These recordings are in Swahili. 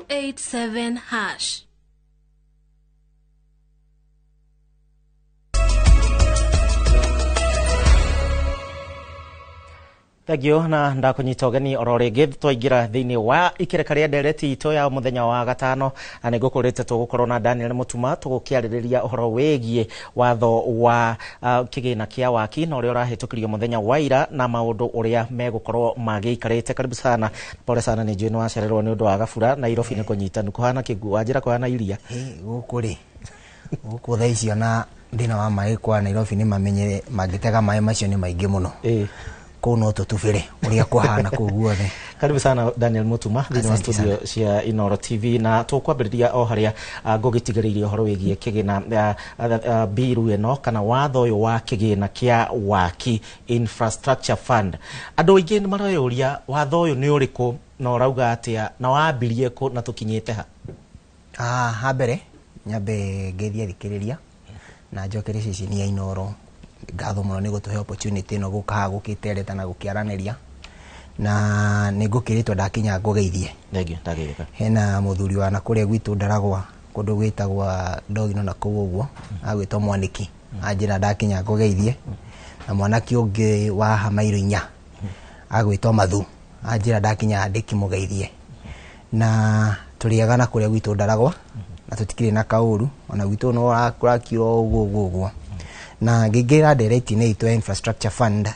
*287#. Thagio na ndakunyita ũgeni oro rĩngĩ twaingĩra thĩinĩ wa ikereka rĩa ndereti itũ ya mũthenya wa gatano na nĩngũkũrĩte tũgũkorwo na Daniel Mutuma tũgũkĩarĩrĩria ũhoro wĩgiĩ watho wa kĩgĩna kĩa waki na ũrĩa ũrahĩtũkirio mũthenya wa ira na maũndũ ũrĩa megũkorwo magĩikarĩte. Karibu sana. Pole sana, nĩ njũĩ nĩ wacererwo nĩ ũndũ wa gabura Nairobi nĩ kũnyitanu kũhana kĩguũ wanjĩra kũhana iria gũkũ rĩ gũkũ thaa icio na ndĩna wa maĩ kwa Nairobi nĩ mamenye mangĩtega maĩ macio nĩ maingĩ mũno kuno tutubire uria kuhana ku guothe. Karibu sana Daniel Mutuma thĩinĩ wa studio cia Inoro TV na tũkwambĩrĩria o harĩa ngũgĩtigĩrĩire ũhoro wĩgiĩ kĩgĩna biru ĩno kana watho ũyũ wa kĩgĩna kĩa waki infrastructure fund. Andũ aingĩ nĩ mareyũria watho ũyũ nĩ ũrĩkũ na ũrauga atĩa na wambirie kũ na tũkinyĩte ha? Ha mbere nyambe ngethia thikĩrĩria na njokere ceceni ya Inoro ngatho mũno nĩ gũtũhe opportunity no gũka gũkĩtereta na gũkĩaranĩria na nĩ ngũkĩrĩtwo ndakinya ngũgeithie. Thengio ndagĩrĩka. Hena mũthuri wa na kũrĩa gwitũ Ndaragwa kũndũ gwĩtagwa Ndogino na kũu ũguo agwĩtwo Mwaniki anjĩra ndakinya ngũgeithie na mwanaki ũngĩ wa Hamairo 4 agwĩtwo Mathu anjĩra ndakinya ndĩkĩmũgeithie na tũrĩaga na kũrĩa gwitũ Ndaragwa na tũtikĩrĩ na kaũru ona gwitũ no ũrakĩrwo ũguo na ngĩngĩra ndereti-inĩ itũ ya infrastructure fund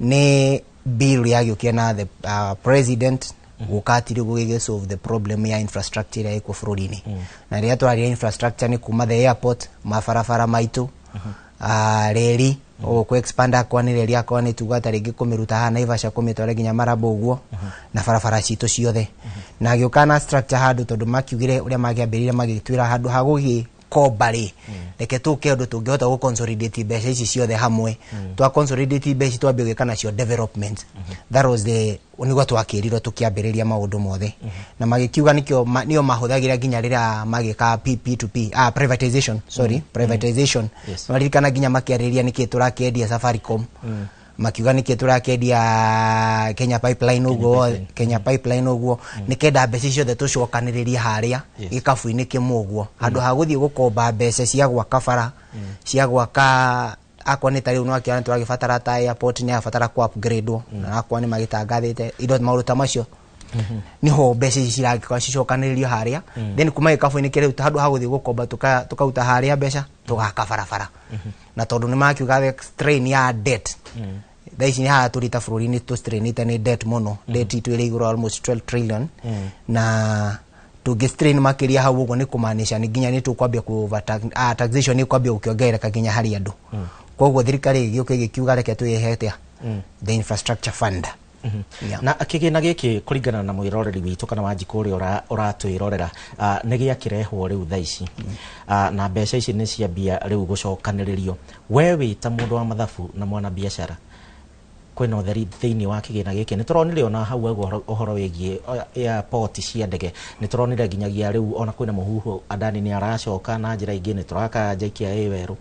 nĩ bill yagĩũkia na the president gũkatire gũgĩgĩ solve the problem ya infrastructure ya ĩkwo bũrũri-inĩ na rĩrĩa tũraria infrastructure nĩ kuma the airport mabarabara maitũ reri ku expand akwa nĩ reri akwa nĩ tuga ta rĩngĩ kũmĩruta haha Naivasha kũmĩtwara nginya Maraba ũguo na barabara citũ ciothe na gĩũka na structure handũ tondũ makiugire ũrĩa magĩambĩrĩire magĩtwĩra handũ ha gũgĩ kobare reke tuke ũndũ tũngĩhota gũ consolidate mbeca ici ciothe hamwe twa consolidate mbeca twambie gwĩka nacio development that was the nĩguo twakĩrirwo tũkĩambĩrĩria maũndũ mothe na magĩkiuga nĩo mahũthagĩra nginya rĩrĩa magĩka P2P privatization privatization maririkana nginya makĩarĩrĩria nĩkĩ tũrakĩendia Safaricom makiuga nĩkĩ tũrakĩendia Kenya Pipeline ũguo nĩkenda mbeca ciothe tũcokanĩrĩrie harĩa gĩkabu-inĩ kĩmwe ũguo handũ ha gũthiĩ gũkomba mbeca cia gwaka bara cia gwaka akwa nĩ tarĩu no akĩona tũragĩbatara ta airport nĩ abatara ku upgrade na akwa nĩ magĩtangathĩte indo maũndũ ta macio niho mbeca ici ciragĩkorwo cicokanĩrĩrio harĩa then kuma gĩkabu-inĩ kĩrĩa handũ ha gũthiĩ gũkomba tukauta harĩa mbeca tũgaka barabara na tondũ nĩ makiuga strain ya debt thaici nĩ haha tũrita bũrũri-inĩ tũstrainĩte nĩ debt mũno debt itũ ĩrĩ igũrũ almost 12 trillion na tũngĩstrain makĩria hau ũguo nĩ kũmaanisha nĩ nginya nĩ tũkwambia taxation nĩ kwambia gũkĩongerereka nginya harĩ andũ koguo thirikari ĩgĩũka ĩgĩkiuga reke twĩhete the infrastructure fund na kĩgĩna gĩkĩ kũringana na mwĩroreri witũ kana Wanjikũ ũrĩa ũratwĩrorera nĩ gĩakĩrehwo rĩu thaa ici na mbeca ici nĩ ciambia rĩu gũcokanĩrĩrio we wĩ ta mũndũ wa mathabu na mwana biacara kwĩna ũtheri thĩinĩ wa kĩgĩna gĩkĩ nĩ tũronire ona hau ũhoro wĩgiĩ airport cia ndege nĩ tũronire nginyagia rĩu ona kwĩna mũhuhu Adani nĩ aracoka na njĩra ingĩ nĩ tũrakanja ikia werũ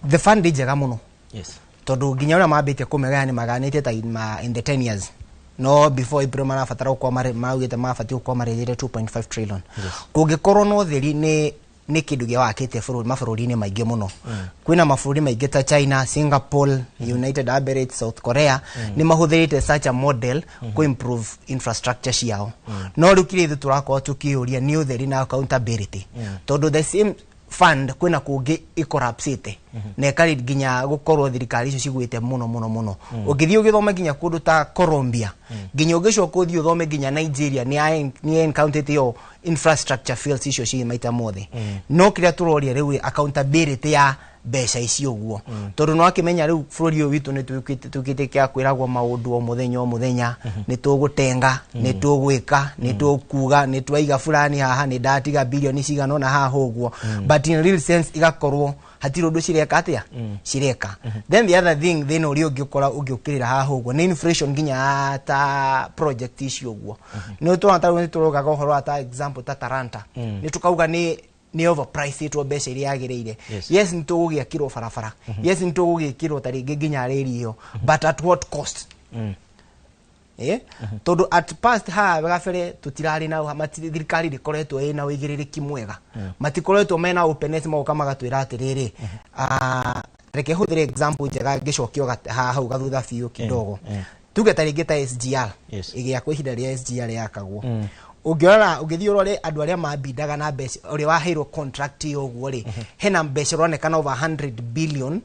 the fund njega mũno tondũ nginya ũrĩa mambĩtie kũmegaya nĩ maganĩte ta in the 10 years no before April marabatara gũkorwo maugĩte mabatiĩ gũkorwo marĩhĩte 2.5 trillion kũngĩkorwo no theri nĩ kĩndũ gĩa wakĩte mabũrũri-inĩ maingĩ mũno kwĩna mabũrũri maingĩ ta China, Singapore, United Arab Emirates, South Korea nĩ mahũthĩrĩte such a model ku improve infrastructure ciao no rĩu kĩrĩa ithuĩ tũrakorwo tũkĩũria nĩ ũtheri na accountability tondũ the same fund kwĩna kũngĩ ikorapsĩte na ĩkarĩ nginya gũkorwo thirikari icio cigwĩte mũno ũngĩthiĩ ũgĩthome nginya kũndũ ta Colombia nginya ũgĩcoka ũthiĩ ũthome nginya Nigeria nĩ encountered yo infrastructure fields icio ciĩ maita mothe no kĩrĩa tũroria rĩu accountability ya mbeca icio ũguo tondũ no akĩmenya rĩu bũrũri ũyũ witũ nĩ tũkĩte kwĩragwo maũndũ o mũthenya nĩ tũgũtenga nĩ tũgwĩka nĩ tũkuga nĩ twaiga fulani haha nĩ ndatiga bilioni cigana ona haha ũguo but in real sense igakorwo hatirĩ ũndũ cireka atĩa cireka then the other thing then ũrĩa ũngĩkora ũngĩũkĩrĩra haha ũguo nĩ inflation nginya ta project icio ũguo nĩ tũrogaga ũhoro ta example ta Taranta nĩ tukauga ni overprice itwo mbeca iria yagĩrĩire yes nĩ tũgũgĩakĩrwo barabara yes nĩ tũgũgĩkĩrwo ta rĩngĩ nginya rĩri ĩyo but at what cost tondu at past ha gabere tutirari na thirikari rikoretwo ina wigiriki mwega matikoretwo mena openness moka magatwira atiriri reke huthire example njega ngicokio hau gathutha biu kidogo tuge tarĩngĩ ta SGR ĩgĩakwo ihinda rĩa SGR yakagwo ũngĩrora ũgĩthiĩ ũrore andũ arĩa mambindaga na mbeca ũrĩa waheirwo contract ũguo rĩ hena mbeca ũronekana over 100 billion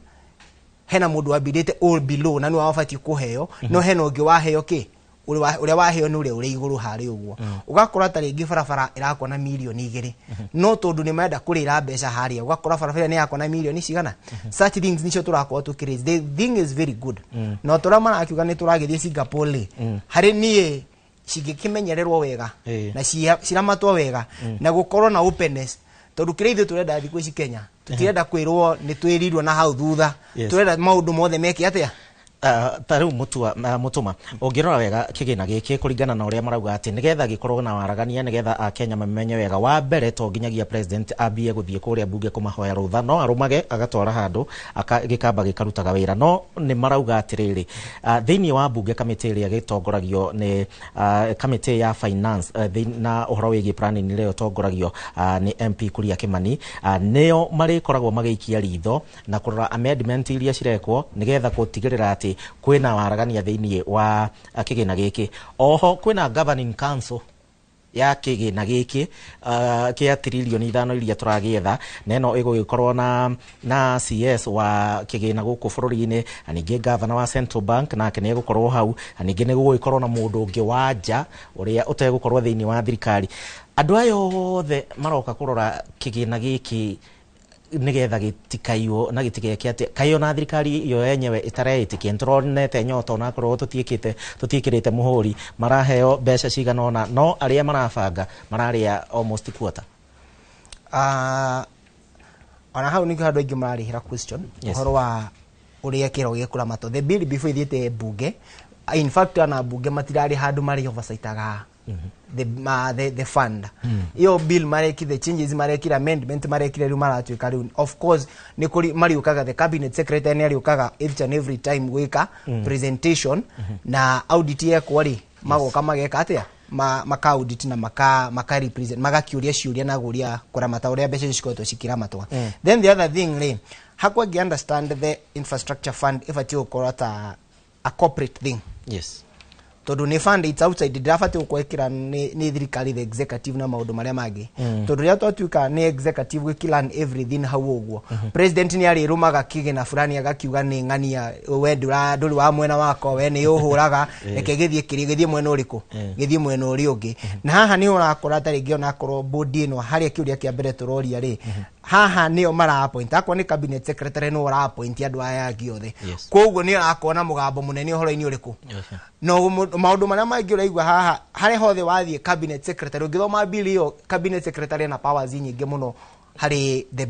hena mũndũ wambindĩte all below na nĩ wabatie kũheo no hena ũngĩ waheo kĩ ũrĩa waheo nĩ ũrĩa igũrũ harĩ ũguo ũgakora tarĩngĩ barabara ĩrakwo na milioni 2 no tondũ nĩ menda kũrĩra mbeca harĩa ũgakora barabara nĩ yakwo na milioni cigana such things nicio tũrakwo tũkĩrĩz the thing is very good no tũra marakiuga nĩ tũragĩthiĩ Singapore harĩ niĩ cingĩkĩmenyererwo wega na ciramatwo wega na gũkorwo na openness tondu kĩrĩa ithuĩ tũrenda thikũ ici Kenya tũtirenda kwĩrwo nĩ twĩrirwo na hau thutha tũrenda maũndũ mothe meke atĩa tarĩu mutuma ũngĩrora wega kĩgĩna gĩkĩ kũringana na ũrĩa marauga atĩ nĩgetha gĩkorwo na waragania nĩgetha Akenya mamenye wega wa mbere to nginyagia president ambie gũthiĩ kũrĩa bunge kũmahoya rũtha no arũmage agatwara handũ gĩkamba gĩkarutaga wĩra no nĩ marauga atĩrĩrĩ thĩinĩ wa bunge kamĩtĩ ĩrĩa gĩtongoragio nĩ kamĩtĩ ya finance na ũhoro wĩgiĩ planning ĩrĩa ũtongoragio nĩ MP Kuria Kimani nĩo marĩkoragwo magĩikia ritho na kũrora amendment iria cirekwo nĩgetha gũtigĩrĩra atĩ kwĩna waragania thĩinĩ wa kĩgĩna gĩkĩ oho kwĩna governing council ya kĩgĩna gĩkĩ kĩa trilioni 5 iria tũragĩetha na ĩno ĩgũgĩkorwo na CS wa kĩgĩna gũkũ bũrũri-inĩ ningĩ governor wa Central Bank nake nĩ egũkorwo hau ningĩ nĩ gũgĩkorwo na mũndũ ũngĩ wa nja ũrĩa ũtegũkorwo thĩinĩ wa thirikari andũ aya othe maroka kũrora kĩgĩna gĩkĩ nigetha gĩtikaiyo na gĩtigeke atĩ kayo na thirikari iyo yenyewe itareĩtĩkia nĩtũronete nyota ona korwo tũtiĩkĩrĩte mũhũri maraheo mbeca cigana ona no arĩa marabanga mararĩa almost quarter ona hau nĩ handũ aingĩ mararĩhĩra question ũhoro wa ũrĩa kĩro gĩkũramatwo the bill before ithiĩte bunge in fact ana bunge matirarĩ handũ marĩ oversightaga the fund iyo bill mareki the changes mareki amendment mareki rĩu maratuĩka rĩu of course nĩ kuri mariukaga the cabinet secretary nĩ ariukaga each and every time gwĩka presentation na audit yekwo rĩ magoka mageka atĩa maka audit na maka represent magakiuria ciuria na guria kuramata uria mbeca cikoretwo cikiramatwa then the other thing rĩ hakwa ngi understand the infrastructure fund if ati ukorwo ta a corporate thing tondu ni fund it's outside ndafati ukwekira ni thirikari the executive na maundu maria mangi tondu ria twatuika ni executive gwikilan everything hau uguo president ni ari rumaga kĩgĩna fulani agakiuga ni ng'ania we nduri wa mwena wako we ni uhuraga reke githie mwena uriku githie mwena uri ungi na haha ni urakora taringi ona korwo body ino haria kiuria kia mbere turoria ri haha nio mara appoint akwa ni cabinet secretary no ra appoint andu aya giothe koguo ni arakona mugambo munene uhoro-ini uriku no maundu maria maingi uraigua haha hari hothe wathie cabinet secretary ungithoma bill iyo cabinet secretary na powers nyingi muno hari the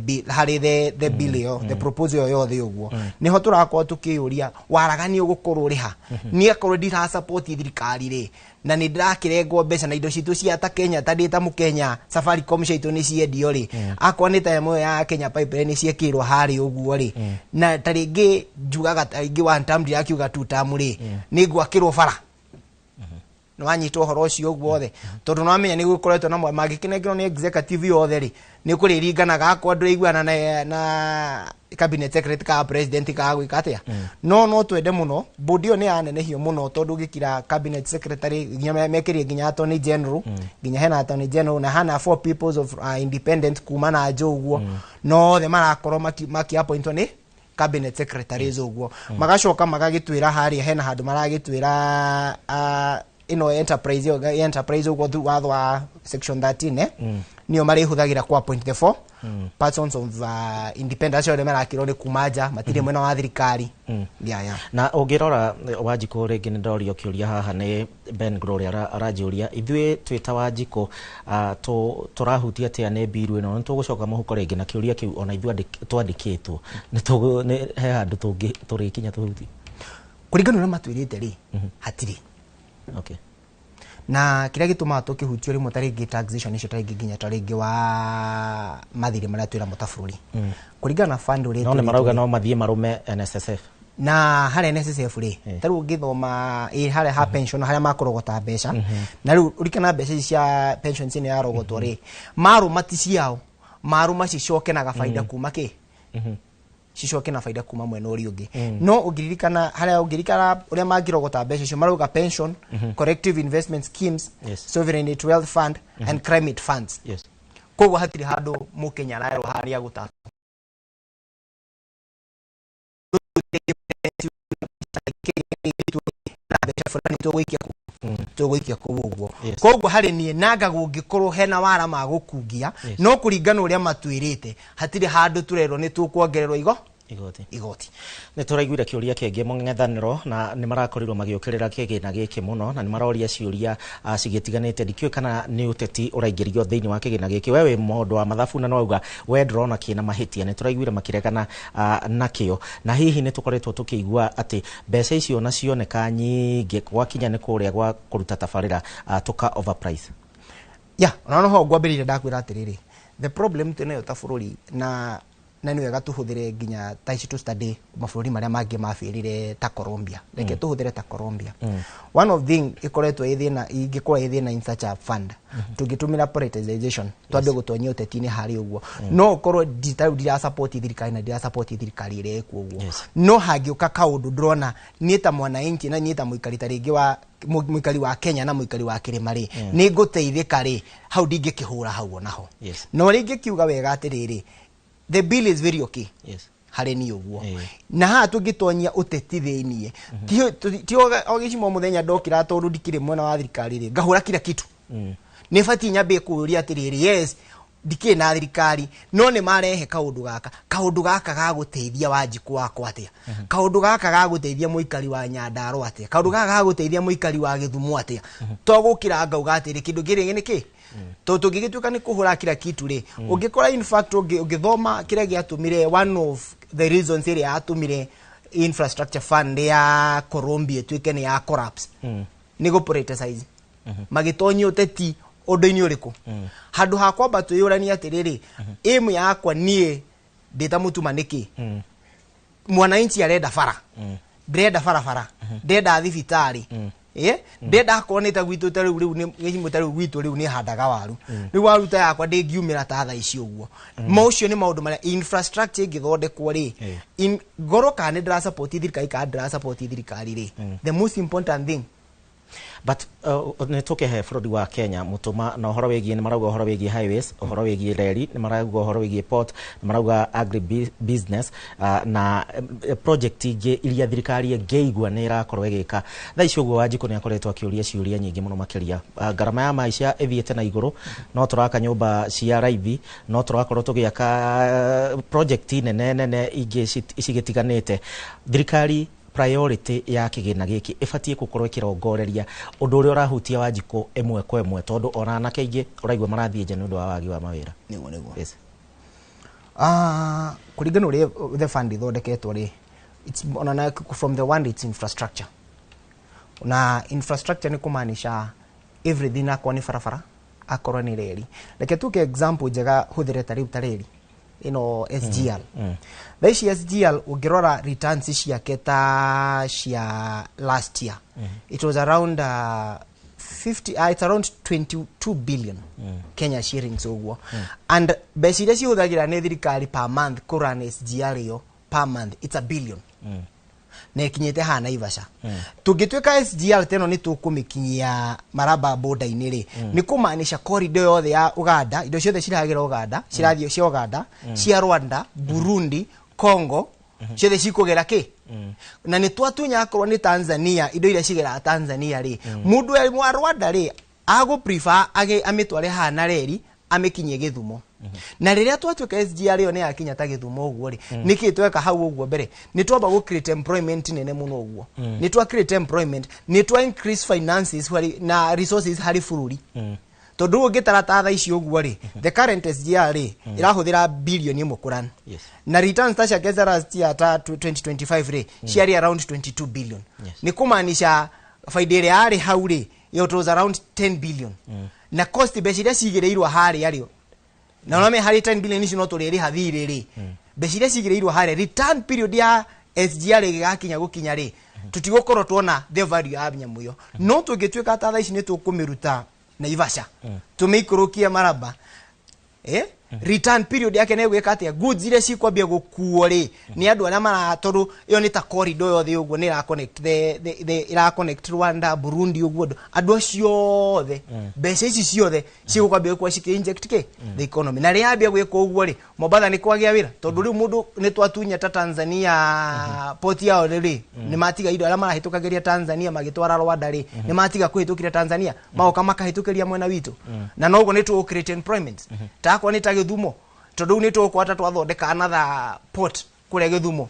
bill yo the proposal yo the uguo niho turakorwo tukiuria waragani ugukorwo riha ni akorwo ndira support thirikari ri na ni ndirakirengwo mbeca na indo citu cia ta Kenya ta ndita mu Kenya Safaricom citu ni ciendio ri akwa ni ta imo ya Kenya pipeline ni ciekirwo hari uguo ri na taringi njugaga taringi one term ndirakiuga two term ri ni gwakirwo bara no anyitwo horo cio guothe tondu no amenya ni gukoretwo na magikinegero ni executive yothe ri ni kuriringanaga akwa ndũiguana na cabinet secretary ka president ka gwika atia no twende muno body yo ni anenehio muno tondu gikira cabinet secretary nginya mekirie nginya attorney general nginya hena attorney general na hana four peoples of independent kuma na njoguo no the marakorwo maki appointwo ni cabinet secretary uguo magacoka magagitwira haria hena handu maragitwira ino enterprise ugo watho wa section 13 niyo marihuthagira kwa point the four persons of independence ore marakiro ni kumaja matire mwena wa thirikari na ungirora Wanjikũ ringi ni ndorio kiuria haha ni Ben Gloria arajuria ithuĩ twita Wanjikũ turahutia atia ni biru ino nitugucoka muhuko ringi na kiuria kiu ona ithuĩ twandikitwo ni he handu turikinya tuhuti kuringana na matwirite ri hatiri okay na kira gituma tukihutio rimwe taringi taxation icio taringi nginya taringi wa mathire maria twira mutabũrũri kuringana na fund uri no ne marauga no mathie marume NSSF na harĩa NSSF rĩ tarĩu ũngĩthoma harĩa ha pension harĩa makorogota mbeca na rĩu ũrikana mbeca cia pension cine yarogotwo rĩ marũma ti ciao marũma cicoke na gabaida kuma kĩ cicoke na faida kuma mwena ũrĩa ũngĩ no ũngĩririkana harĩa ũngĩririkana ũrĩa mangĩrogota mbeca icio marauga pension collective investment schemes sovereign wealth fund and climate funds koguo hatirĩ handũ mũkenya ararwo harĩa gũta tũgũikia kũguo koguo harĩ niĩ nanga gũngĩkorwo hena wara ma gũkungia no kũringana ũrĩa matuĩrĩte hatirĩ handũ turerwo nĩ tũkuongererwo igoti nĩ tũraiguire kĩũria kĩngĩ mũng'ethanĩro na nĩ marakorirwo magĩũkĩrĩra kĩgĩna gĩkĩ mũno na nĩ maroria ciũria cigĩtiganĩte ndikĩũĩ kana nĩ ũteti ũraingĩrio thĩinĩ wa kĩgĩna gĩkĩ we wĩ mũndũ wa mathabu na no uga we ndũrona kĩna mahĩtia nĩ tũraiguire makĩregana nakĩo na hihi nĩ tũkoretwo tũkĩigua atĩ mbeca icio na cioneka nyingĩ gwakinya nĩ kũrĩa gwa kũruta tabarĩra tũka overprice ona ho ngwambĩrĩire ndakwĩra atĩrĩrĩ the problem twĩnayo ta bũrũri na nĩ wega tũhũthĩre nginya ta ici tu study mabũrũri marĩa mangĩ mabĩrire ta Colombia reke tũhũthĩre ta Colombia one of thing ĩkoretwo ingĩkorwo ĩthĩna in such a fund tũngĩtũmĩra prioritization twambe gũtonyia ũteti-inĩ harĩ ũguo no ũkorwo ndira support thirikari na ndira support thirikari ĩrĩa ĩkuo ũguo no hangĩũka kaũndũ ndĩrona niĩ ta mwananchi na niĩ ta mũikari ta rĩngĩ wa mũikari wa Kenya na mũikari wa kĩrĩma rĩ nĩ ngũteithĩka rĩ hau ndingĩkĩhũra hau onaho no rĩngĩ kiuga wega atĩrĩrĩ the bill is very okay harĩ ni ũguo na haha tũngĩtonyia ũteti thĩinĩ ti ogĩcimo mũthenya ndokĩra tondũ ndikĩrĩ mwena wa thirikari rĩ ngahũra kila kitu nĩ bati nyambe kũũria atĩrĩrĩ yes ndikĩrĩ na thirikari no nĩ marehe kaũndũ gaka ga gũteithia Wanjikũ wakwa atĩa kaũndũ gaka ga gũteithia mũikari wa Nyandarua atĩa kaũndũ gaka ga gũteithia mũikari wa Gĩthumo atĩa to gũkĩra ngauga atĩrĩ kĩndũ kĩrĩ nĩkĩ to tũngĩgĩtuĩka nĩ kũhũra kila kitu rĩ ũngĩkora in fact ũngĩthoma kĩrĩa gĩatũmire one of the reasons ĩrĩa yatũmire infrastructure fund ya Colombia ĩtuĩke nĩ ya collapse nĩ gũprioritize magĩtonyia ũteti ũndũ-inĩ ũrĩkũ handũ ha kwamba twĩyũrania atĩrĩrĩ aim yakwa niĩ ndĩta mũtuma nĩkĩ mwananchi arenda bara ndĩrenda barabara ndĩrenda thibitarĩ ndenda akoneta gwitũ ta rĩu gĩcimo ta rĩu gwitũ rĩu nĩ handaga waru rĩu waru ta yakwa ndĩngiumĩra ta thaa ici ũguo maũcio nĩ maũndũ marĩa infrastructure ĩngĩthondekwo rĩ ngoro kana ndĩra support thirikari kana ndĩra support thirikari rĩ the most important thing but nĩ tũkĩhe bũrũri wa Kenya mũtũma na ũhoro wĩgiĩ nĩ marauga ũhoro wĩgiĩ highways ũhoro wĩgiĩ reri nĩ marauga ũhoro wĩgiĩ port nĩ marauga agri business na project ingĩ iria thirikari ĩngĩigua nĩ ĩrakorwo ĩgĩka thaa ici ũguo Wanjikũ nĩ akoretwo akĩũria ciũria nyingĩ mũno makĩria ngarama ya maica ĩthiĩte na igũrũ no tũraka nyũmba cia raithi no tũrakorwo tũgĩaka project nene ingĩ cigĩtiganĩte thirikari priority ya kĩgĩna gĩkĩ ĩbatiĩ gũkorwo ĩkĩrongoreria ũndũ ũrĩa ũrahutia Wanjikũ ĩmwe kwa ĩmwe tondũ ona anake aingĩ ũraigua marathiĩ nja nĩ ũndũ wa wagi wa mawĩra nĩguo kũringana ũrĩa the fund ĩthondeketwo rĩ it's on from the one it's infrastructure na infrastructure nĩ kũmaanisha everything akorwo nĩ barabara akorwo nĩ reri reke tuke example njega hũthĩre ta rĩu ta reri ino SGR thaici SGR ũngĩrora returns ciake ta cia last year it was around 22 billion Kenya shillings ũguo and mbeca iria cihũthagĩra nĩ thirikari per month kũrun SGR ĩyo per month it's a billion na ikinyĩte haha Naivasha tũngĩtuĩka SGR teno nĩ tũkũmĩkinyia Maraba border-inĩ rĩ nĩ kũmaanisha corridor yothe ya Uganda indo ciothe ciragĩra Uganda cirathiĩ cia Uganda cia Rwanda Burundi Congo ciothe cikũgera kĩ na nĩ twatunya akorwo nĩ Tanzania indo iria cigera Tanzania rĩ mũndũ wa Rwanda rĩ agũ-prefer amĩtware haha na reri amĩkinyie Gĩthumo na rĩrĩa twatuĩka SGR ĩyo nĩ yakinya ta Gĩthumo ũguo rĩ nĩkĩ tweka hau ũguo mbere nĩ twamba gũ create employment nene mũno ũguo nĩ twa create employment nĩ twa increase finances na resources harĩ bũrũri tondũ ũngĩtara ta thaa ici ũguo rĩ the current SGR rĩ ĩrahũthĩra billion ĩmwe kũrani na returns ta ciake za last year ta 2025 rĩ ciarĩ around 22 billion nĩ kũmaanisha faida ĩrĩa yarĩ hau rĩ it was around 10 billion na cost mbeca iria cigĩrĩirwo harĩa rĩ na ona me harĩ 10 billion ici no tũrĩrĩ hathirĩ rĩ mbeca iria cigĩrĩirwo harĩa return period ya SGR gigakinya gukinya ri tutigokorwo tuona the value ya nyamu yo no tungituika ta thaa ici ni tukumiruta na Ivasha tumeikurukia Maraba return period yake ne gwika atia goods ile si kwambia gukuo ri ni andu aria mara tondu iyo ni ta corridor yothe uguo ni ra connect the ira connect Rwanda Burundi uguo andu acio the mbeca ici ciothe cigukwambia kwa cike inject ke the economy na ria ambia gwika uguo ri Mombasa ni kwagia wira tondu ri mundu ni twatunya ta Tanzania port yao ri ni matiga indo aria marahitukagiria Tanzania magitwara Rwanda ri ni matiga kuhitukira Tanzania maoka makahitukiria mwena witu na nogo ni tu create employment takwa ni Githumo tondu ni tukwata twathondeka another port kure Githumo.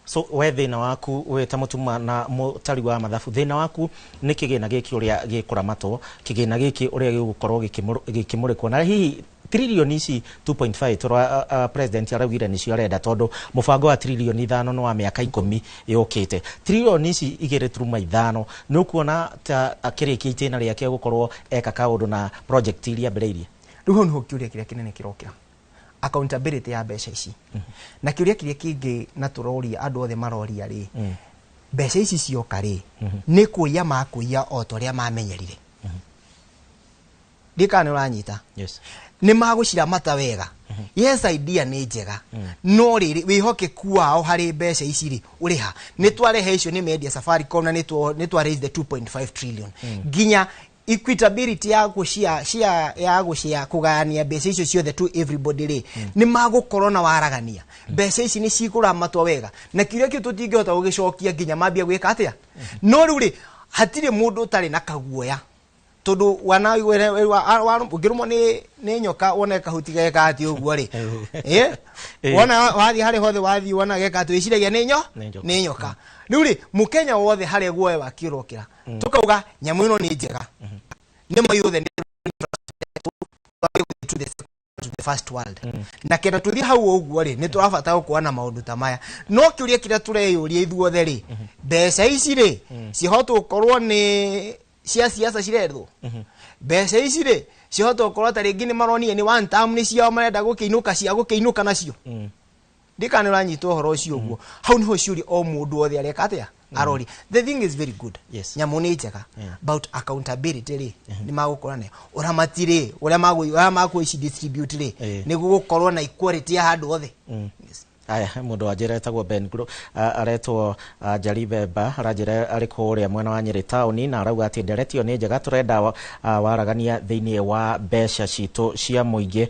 So we thina waku we ta mutuma na mutari wa mathabu thina waku ni kigina giki uria gikuramatwo kigina giki uria gigukorwo gikimurikwo na hihi trillion ici 2.5 tora president arawira ni cio arenda tondu mubango wa trillion 5 no wa miaka 10 yokite trillion ici 2.5 no kuona ta akiriki itina riake gukorwo eka kaundu na project iria mbere ruho no kiuria kiria kinene kirokira accountability ya mbeca ici na kiuria kiria kingi na turoria andu othe maroria ri mbeca ici cioka ri ni kuiya makuiya o toria mamenyerire ndikane uranyita yes ni magucira mata wega yes idea ni njega no riri wihokeku wao hari mbeca ici ri uriha ni twarehe icio ni media Safaricom na ni twa raise the 2.5 trillion ginya equitability ya gushia kugania mbeca icio ciothe to everybody ri ni magukorwo na waragania mbeca ici ni cikuramatwo wega na kiria kiu tutingihota gugicokia ginya mambia gwika atia no riu ri hatire mundu utari na kaguoya tondu wana ngirumwo ni nyoka wona kahuti geka ati uguo ri wona wathi hari hothe wathi wona geka ati wiciragia ni nyoka riu ri mukenya wothe hari guoya wakirokira tukauga nyamu ino ni njega ni moyothe to the first world na kenda tuthi hau uguo ri ni turabata gukuana maundu ta maya no kiuria kira tureyuria ithuothe ri mbeca ici ri cihoto gukorwo ni cia siasa cirethwo mbeca ici ri cihoto gukorwo ta ringi ni maronie ni one term ni ciao marenda gukiinuka cia gukiinuka nacio ndikane uranyitwo horo ucio uguo hau niho ciuri o mundu othe areka atia arori the thing is very good yes nyamu ni njega about accountability ri ni magukorana uramati ri uria magu ici distribute ri ni gukorwo na equality ya handu othe yes aya mundu ajira tagwo Ben Gro aretwo Jaribeba arajira ariko uria mwena wa Nyeri town na arauga ati nderetio ni njega turenda waragania thiini wa mbeca citu cia muingi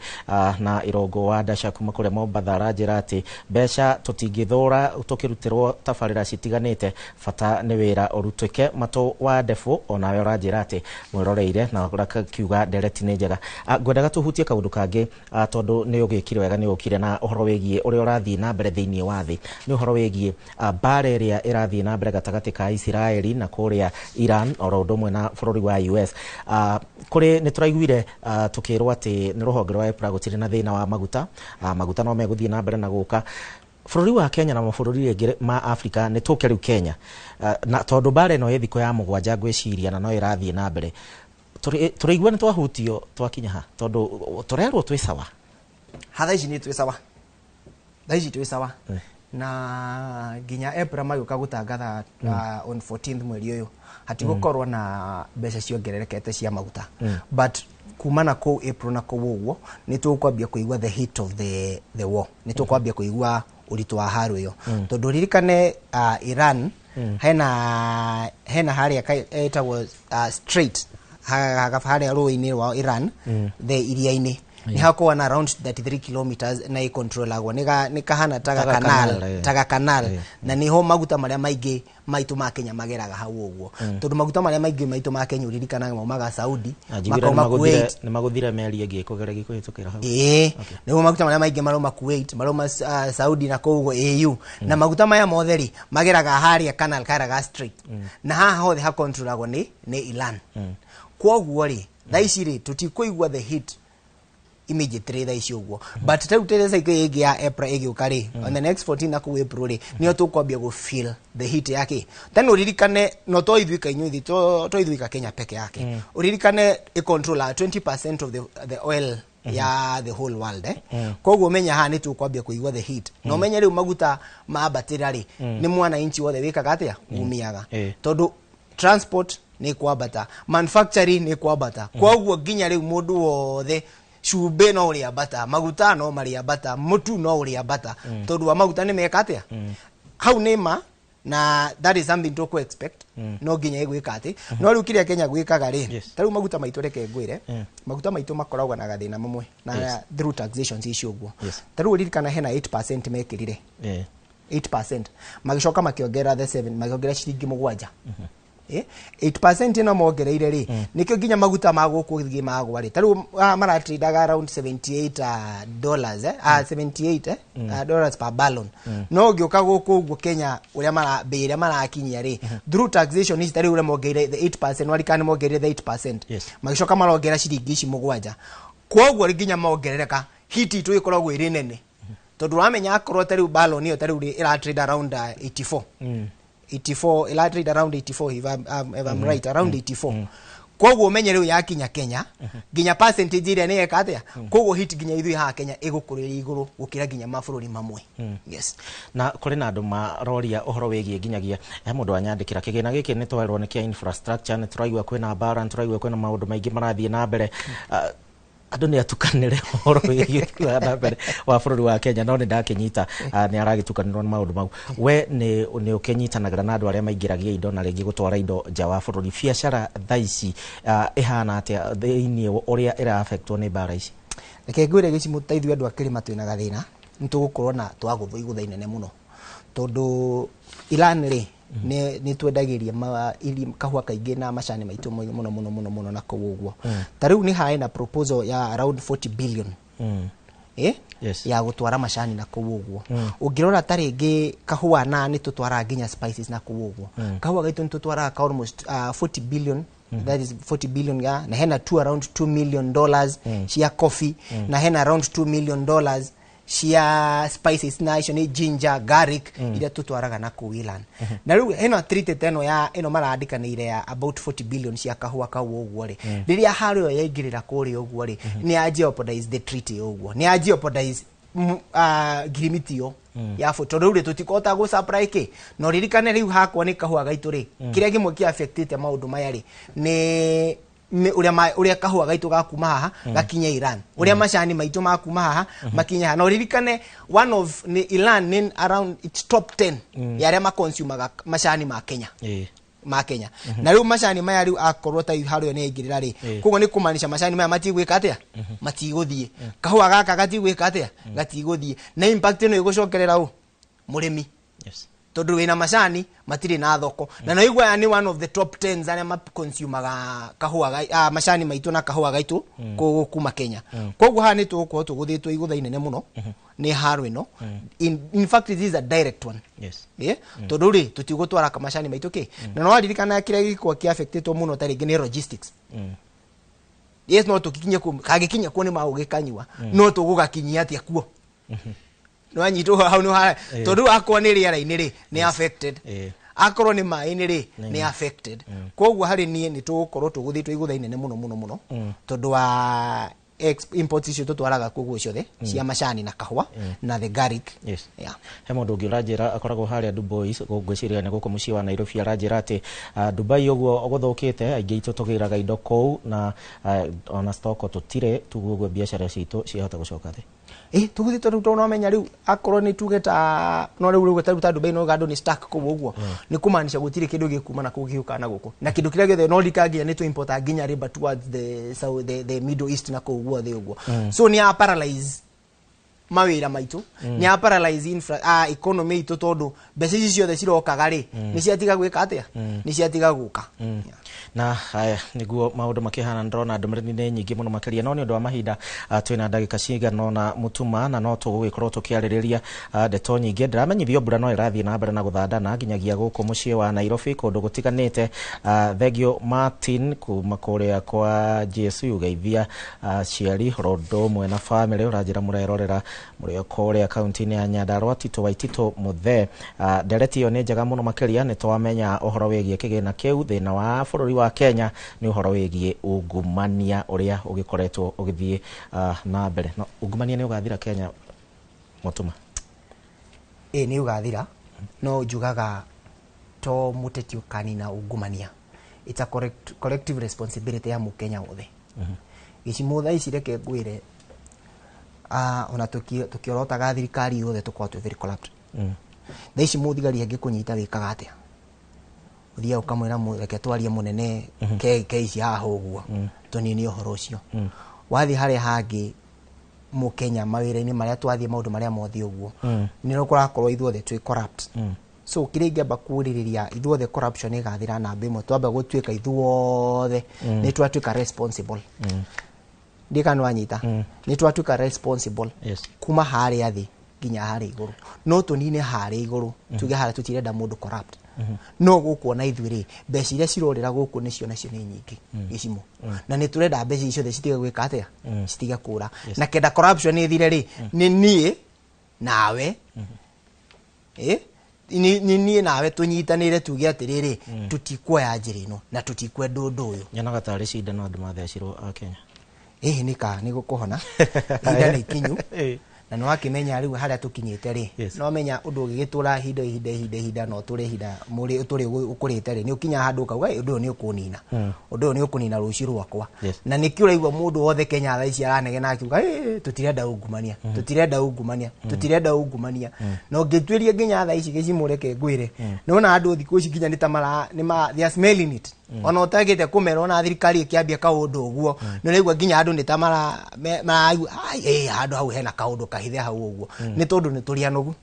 na irongo wa ndasha kuma kuria Mombasa arajira ati mbeca tutingithura tukirutirwo tabarira citiganite fata ni wira urutwike matu wa ndefu onawe urajira ati mwiroreire na kiuga ndereti ni njega ngwendaga tuhutie kaundu kangi tondu ni ugikire wega ni ukire na uhoro wigie uria urathi na mbere thiini wa thi ni uhoro wigie bare ria irathi na mbere gatagati ka Israeli na kuria Iran oro ndomwe na bururi wa US kuri ni turaiguire tukirwo ati ni ruhonge rwa EPRA gutire na thina wa maguta maguta no meguthie na mbere na guka bururi wa Kenya na mabũrũri mangĩ ma Africa ni tuke riu Kenya na tondu bare no yethiko ya mugwanja gwiciria na no irathie na mbere turaigua ni twahutio twakinya ha tondu turerwo twi sawa hatha ici ni twi sawa daiji twi sawa na ginya EPRA maguka gutangatha on 14th mweri uyu hatigukorwo na mbeca ciongererekete cia maguta but kumana ko April na ko uguo ni tukwambia kuigua the heat of the war ni tukwambia kuigua uritu wa haru iyo tondu ririkane Iran hena haria etagwo straight haria ruini wa Iran the iria-ini ni hakuwa na around 33 kilometers na icontrolagwo ni kahana taga canal na niho maguta maria maingi maitu ma Kenya mageraga hau uguo tondu maguta maria maingi maitu ma Kenya uririkana maumaga Saudi makoma Kuwait ni maguthira meri ingi kugeragi kuhitukira hau niho maguta maria maingi maroma Kuwait maroma Saudi na kuguo AU na maguta maya motheri mageraga haria canal karaga straight na haha hothe ha controlagwo ni Iran kwoguo ri thaici ri tutikuigua the heat immediately tha icio uguo but tautereza igi ya EPRA igiuka ri on the next 14 na ku April ri nio tukwambia go feel the heat yake then uririkane no to ithuika inyuthi to ithuika Kenya peke yake uririkane i control 20% of the oil ya the whole world koguo menya ha ni tukwambia kuigwa the heat no menya riu maguta maambatira ri ni mwana inchi wothe wikaga atia umiaga tondu transport ni kwambata manufacturing ni kwambata koguo ginya riu mundu wothe cumbe no uri ambata maguta no mari ambata mutu no uri ambata tondu wa maguta ni meka atia hau nima na that is something to expect no ginya igwika ati no riu kiria Kenya gwikaga ri tariu maguta maitu reke ngwire maguta maitu makoragwa na gathina mamwe na through taxation icio guo tariu ririkana hena 8% mekirire 8% magicoka makiongera the 7 magiongera ciringi 7 8% ino mongereire ri nikyo ginya maguta maguku gi magwa ri tariu maratridaga around $78 dollars per gallon no gioka guku uguo Kenya uria marabeira marakinyia ri through taxation is tariu uria mongereire the 8% warikane mongereire the 8% magicoka marongera ciringi ici 7 koguo ginya mongerereka hiti tu ikoragwo iri nene tondu ramenya akorwo tariu gallon iyo tariu iratrade around 84 ila trade around 84 if I'm right around 84 koguo umenye riu yakinya Kenya ginya percentage ire ni ekatia koguo hit ginya ithui ha Kenya igukurira iguru gukira ginya mabũrũri mamwe yes na kuri na andu maroria uhoro wigie ginyagia mundu anyandikira kigina giki ni twarwo ni kia infrastructure ni turaigwa kwina bara turaigwa kwina maundu maingi marathie na mbere andu ni atukanire horo wigie na mbere wa bũrũri wa Kenya no ni ndakinyita ni aragitukanirwo na maundu mau we ni ukinyitanagira na andu aria maingiragia indo na ringi gutwara indo nja wa bũrũri biacara thaici ihana atia thiini uria ira affectwo ni bara ici reke ngwire gici mutaithio andu akirima twina gathina nitugukorwo na twagutho igutha inene muno tondu Iran ri ni twendagiria kahua kaingi na macani maitu muno na koguo tariu ni hae na proposal ya around 40 billion ya gutwara macani na koguo ungirora taringi kahua na ni tutwara ginya spices na koguo kahua gaitu ni tutwara almost 40 billion that is 40 billion ya na hena around $2 million cia coffee na hena around $2 million cia spices na icio ni ginger garlic ira tutwaraga na kuilan na riu eno treated eno ya eno marandikaniire ya about 40 billion cia kahua kawo uguo ri riria hario yaingirira kuri uguo ri ni a jeopardize the treaty uguo ni a jeopardize gimitio ya tondu ri tutikota go supply ki no ririkane riu hakwa ni kahua gaitu ri kiria gimwe ki affectite maundu maya ri ni uria kahua gaitu gakuma haha gakinya Iran uria macani maitu makuma haha makinya haha no ririkane one of ni Iran in around its top 10 ya aria ma consume macani ma Kenya na riu macani maya riu akorwo ta hario ni ingirira ri koguo ni kumanisha macani maya matigwika atia matiguthie kahua gaka gatigwika atia gatiguthie na impact no igucokerera u murimi tondu wina macani matiri na thoko na no igwa ni one of the top 10 aria ma consume kahua macani maitu na kahua gaitu kuma Kenya koguo ha ni tugukorwo tuguthitwo igutha inene muno ni haro ino in fact this is a direct one tondu ri tutigutwara macani maitu ki na no aririkana kiria gikwa ki affected muno taringi ni logistics yes no tukikinya kagikinya ku ni maugikanywa no tugugakinyia atia kuo no anyito hau no ha tondu akwa ni riera-ini ri ni affected akorwo ni mai-ini ri ni affected koguo hari ni tugukorwo tuguthitwo igutha inene muno tondu wa imports icio tutwaraga koguo ciothe cia macani na kahua na the garlic he mundu ungi uranjira akoragwo haria Dubai gugwiciria ni guku mucii wa Nairobi aranjira ati Dubai uguo guthukite aingi itu tugiraga indo kou na ona stock tutire tuguo biashara citu ciahota gucoka thi tuguthitwo riu no menya riu akorwo ni tugeta no riu ta Dubai no gado ni stack koguo uguo ni kumanisha gutire kindu gikuma na kugiuka na guku na kindu kiria giothe no likangia ni to import aginya riba towards the Middle East na koguo the uguo so ni a paralyze mawira maitu ni a paralyze economy itu tondu mbeca ici ciothe cirokaga ri ni ciatiga gwika atia ni ciatiga guka na haya niguo maundu makihana ndrona ndumirani ni nyingi muno makiria no ni undu wa mahinda twina ndagika cigana na mutuma na no tugugikorwo tukiaririria ndeto nyingi ndiramenyithio mbura no irathie na mbere na guthandana nginyagia guku mucii wa Nairobi kundu gutiganite thegio Martin kuma kuria kwa Jesu ugeithia ciari rondo mwe na family uranjira murerorera mũrĩ kũrĩa kaunti-inĩ ya Nyandarua Tito Waitito Muthe ndereti ĩyo nĩ njega mũno makĩria nĩ twamenya ũhoro wĩgiĩ kĩgĩna kĩu thĩna wa bũrũri wa Kenya nĩ ũhoro wĩgiĩ ungumania ũrĩa ũgĩkoretwo ũgĩthiĩ na mbere. No ungumania nĩ ũgathira Kenya Mutuma? Nĩ ũgathira, no njugaga to mũteti ũkanina ungumania. It's a collective responsibility ya Mukenya wothe. Gĩcimo thaa ici reke ngwĩre ona tũkĩorotaga thirikari yothe tũkorwo very corrupt. Thaa ici mũthigari angĩkũnyita wĩkaga atĩa? Ũthiaga ũkamwĩra reke twarie mũnene keici haha ũguo tũnini ũhoro ũcio. Wathiĩ harĩa hangĩ Mukenya mawĩra-inĩ marĩa twathiĩ maũndũ marĩa mothe ũguo nĩ ũkorakorwo ithuothe twĩ corrupt. So kĩrĩa ingĩamba kũrĩrĩria ithuothe corruption ĩgathira namba ĩmwe twamba gũtuĩka ithuothe nĩ twatuĩka responsible. Ndikano anyita nĩ twatuĩka responsible kuma harĩa thĩ nginya harĩa igũrũ. No tũnine harĩa igũrũ tuge harĩa tũtirenda mũndũ corrupt. No gũkũ na ithuĩ rĩ mbeca iria cirorĩra gũkũ nĩcio nacio nĩ nyingĩ gĩcimo. Na nĩ tũrenda mbeca icio citige gwĩka atĩa? Citige kũra. Na kenda corruption ĩthire rĩ nĩ niĩ nawe ni niĩ nawe tũnyitanĩre tuge atĩrĩrĩ tũtikuoya njĩra ĩno na tũtikwenda ũndũ ũyũ. Nyonaga tarĩ cindano andũ mathecirwo a Kenya. Nĩ gũkũhona ihinda nĩ ikinyu na nĩ wakĩmenya rĩu harĩa tũkinyĩte rĩ no menya ũndũ ũgĩgĩtũra ihinda no tũrĩ ihinda mũrĩ tũrĩ ũkũrĩte rĩ nĩ ũkinya handũ kauga ũndũ ũyũ nĩ ũkũnina ũndũ ũyũ nĩ ũkũnina rũciũ rwakwa. Na nĩkĩo ũraigua mũndũ wothe Kenya thaa ici aranegena akiuga tũtirenda ungumania tũtirenda ungumania. No ngĩtuĩria nginya thaa ici gĩcimo reke ngwĩre nĩwona andũ thikũ ici nginya nĩ ta they are smelling it. Ona ũtagĩte kũmera ona thirikari ĩkĩambia kaũndũ ũguo nĩ ũraigua nginya andũ nĩ ta handũ hau hena kaũndũ kahithe hau ũguo nĩ tondũ nĩ tũrĩ anogu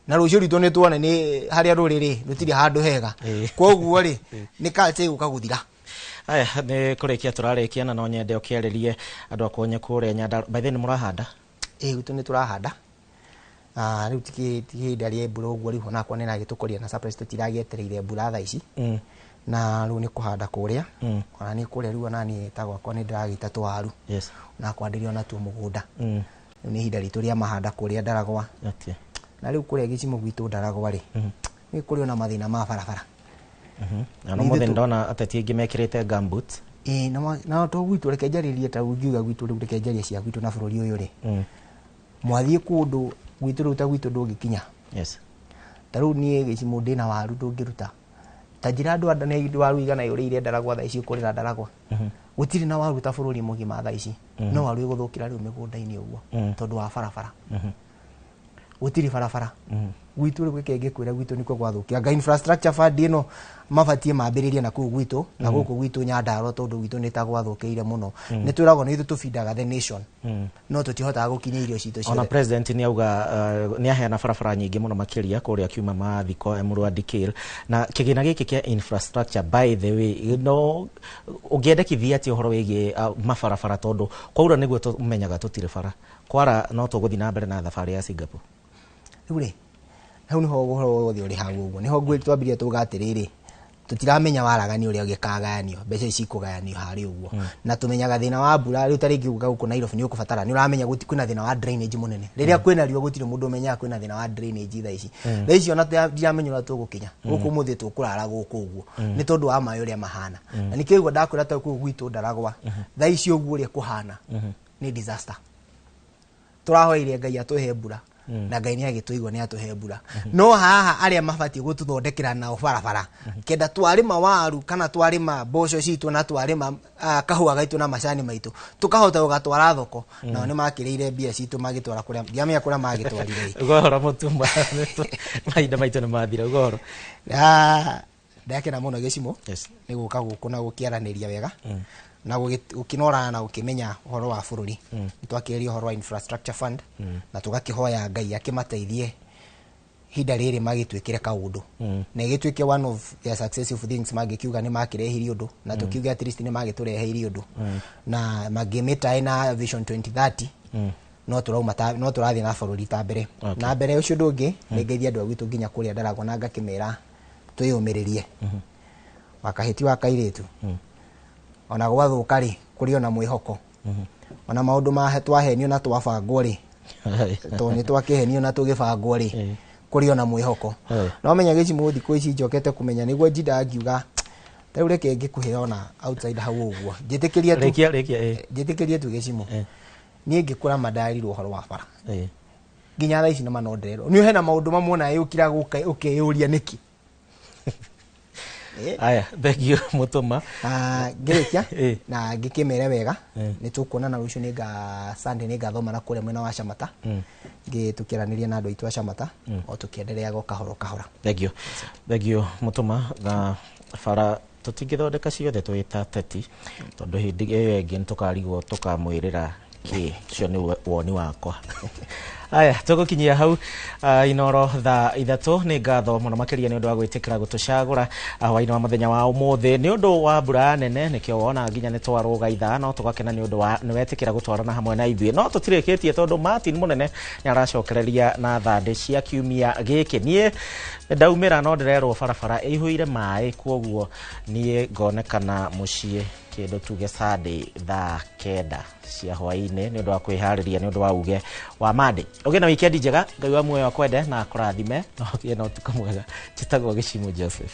na rũciũ rwitũ nĩ tuone nĩ harĩa rũrĩrĩ rũtirĩ handũ hega. Koguo rĩ nĩ culture ĩgũka gũthira. Aya nĩ kũrĩkia tũrarĩkia na no nyende ũkĩarĩrie andũ akonye kũrĩa Nyandarua. By the way nĩ mũrahanda? Gwitũ nĩ tũrahanda. Rĩu ti ihinda rĩa mbura ũguo rĩu onakwa nĩ ragĩtũkũria na surprise tũtiragĩetereire mbura thaa ici. Na rĩu nĩ kũhanda kũrĩa ona nĩ kũrĩa rĩu ona niĩ ta gwakwa nĩ ndĩragĩta twaru na kwandĩrio na tu mũgũnda. Rĩu nĩ ihinda ritũ rĩa mahanda kũrĩa Ndaragwa. Na rĩu kũrĩa gĩcimo gwitũ Ndaragwa rĩ nĩ kũrĩ ona mathĩna ma barabara. Na no mũthenya ndona ateti aingĩ mekĩrĩte gumboot. Na to gwitũ reke njarĩrie ta ungiuga gwitũ rĩu reke njarie cia gwitũ na bũrũri ũyũ rĩ mwathiĩ kũndũ gwitũ rĩu ta gwitũ ndũngĩkinya. Ta rĩu niĩ gĩcimo ndĩna waru ndũngĩruta ta njĩra andũ nĩ waru igana yũrĩire Ndaragwa thaa ici ũkũrĩra Ndaragwa gũtirĩ na waru ta bũrũri mũgima thaa ici. No waru ĩgũthũkĩra rĩu mĩgũnda-inĩ ũguo tondũ wa barabara gũtirĩ barabara. Gwitũ rĩu gĩkĩ ngĩkwĩra gwitũ nĩkuo gwathũkia anga infrastructure fund ĩno mabatiĩ mambĩrĩrie na kũu gwitũ na gũkũ gwitũ Nyandarua tondũ gwitũ nĩ ta gwathũkĩire mũno. Nĩ twĩragwo nĩ ithuĩ tũbindaga the nation no tũtihotaga gũkinya irio citũ ciothe. Ona president nĩ auga nĩ aheana barabara nyingĩ mũno makĩria kũrĩa kiuma mathiko Emurua Dikir na kĩgĩna gĩkĩ kĩa infrastructure by the way no ũngĩendekithia atĩ ũhoro wĩgiĩ mabarabara tondũ kwaura nĩguo tũmenyaga tũtirĩ bara kwara no tũgũthiĩ na mbere na thabarĩ ya Singapore. Rĩu rĩ hau nĩho ũhoro wothe ũrĩ hau ũguo nĩho ngwĩrĩ twambirie tuga atĩrĩrĩ tũtiramenya waragani ũrĩa ũgĩkagayanio mbeca ici ikũgayanio harĩ ũguo na tũmenyaga thĩna wa mbura rĩu tarĩngĩ uga gũkũ Nairobi nĩ ũkũbatara nĩ ũramenya kwĩna thĩna wa drainage mũnene rĩrĩa kwĩna riũa gũtirĩ mũndũ ũmenyaga kwĩna thĩna wa drainage thaa ici. Thaa ici ona ndiramenya ũrĩa tũgũkinya gũkũ mũthĩ tũkũrara gũkũ ũguo nĩ tondũ wa maĩ ũrĩa mahana. Na nĩkĩo ũguo ndakwĩra ta kũu gwitũ Ndaragwa thaa ici ũguo ũrĩa kũhana nĩ disaster. Tũrahoire Ngai atũhe mbura na Ngai nĩ agĩtũigua nĩ atũhe mbura no haha arĩa mabatiĩ gũtũthondekera nao barabara kenda twarĩma waru kana twarĩma mboco citũ na twarĩma kahũa gaitũ na macani maitũ tũkahota gũgatwara thoko nao nĩ makĩrĩire mbia citũ magĩtwara kũrĩa ndiamenya kũrĩa magĩtwarire. Ũgoro Mũtumba mahinda maitũ nĩ mathira ũgoro. Ndakena mũno gĩcimo nĩ gũka gũkũ na gũkĩaranĩria wega na gũkĩnorana na gũkĩmenya ũhoro wa bũrũri. Nĩ twakĩrĩria ũhoro wa infrastructure fund na tũgakĩhoya Ngai akĩmateithie hinda rĩrĩ magĩtuĩkĩre kaũndũ na gĩtuĩke one of their successful things magĩkiuga nĩ makĩrehirie ũndũ na tũkiuga at least nĩ magĩtũreheire ũndũ na magĩmĩtaĩ na vision 2030 no tũrathiĩ na bũrũri ta mbere na mbere ũcio ũndũ ũngĩ nĩ ngeithia andũ a gwitũ nginya kũrĩa Ndaragwa na ngakĩmera twĩyũmĩrĩrie wakahĩti wa kairĩtu ona gwathũka rĩ kũrĩ ona mwĩhoko ona maũndũ twahenio na twabangwo rĩ to nĩ twakihenio na tũgĩbangwo rĩ kũrĩ ona mwĩhoko no menya gĩcimo thikũ ici njokete kũmenya nĩguo njinda ngiuga rĩu reke ngĩkuhe ona outside hau ũguo njĩtĩkĩrie tu gĩcimo niĩ ngĩkũra mandarirwo ũhoro wa bara nginya thaa ici na manondererwo nĩ hena maũndũ mamwe na yũkira ũkĩyũria nĩki aya thegio Mũtũma ngĩrĩkia na ngĩkĩmere wega nĩ tũkuonana rũciũ Sunday nĩ ngathoma na kũrĩa mwena wa Shamata ngĩtũkĩranĩria na andũ aitũ a Shamata o tũkĩendelea kahora kahora thegio Mũtũma na bara tũtingĩthondeka ciothe twĩta teti tondũ hĩndĩ ĩyo ĩngĩ nĩtũkarigwo tũkamwĩrĩra kĩ cio nĩ woni wakwa aya tũgũkinyia hau inoro thaa 3 nĩ ngatho mũno makĩria nĩ ũndũ wa gwĩtĩkĩra gũtũcagũra hwaĩ-inĩ wa mũthenya wa ũmũthĩ nĩ ũndũ wa mbura nene nĩkĩo wona nginya nĩ twarũga ithaa no tũgakena nĩ ũndũ wa nĩ wetĩkĩra gũtwarana hamwe na ithuĩ no tũtirĩkĩtie tondũ Martin Mũnene nĩ aracokereria na thandĩ cia kiumia gĩkĩ niĩ ndaumĩra no ndĩrerwo barabara ĩihũire maĩ kwoguo niĩ ngonekana mũciĩ kĩndũ tuge Sunday thaa 9 cia hwaĩ-inĩ nĩ ũndũ wa kwĩharĩria nĩ ũndũ wa uge wa Monday ũgĩ na weekend njega Ngai wa muoyo akwende na kũrathime no ũgĩe na ũtukũ mwega njĩtagwo Gĩcimo Joseph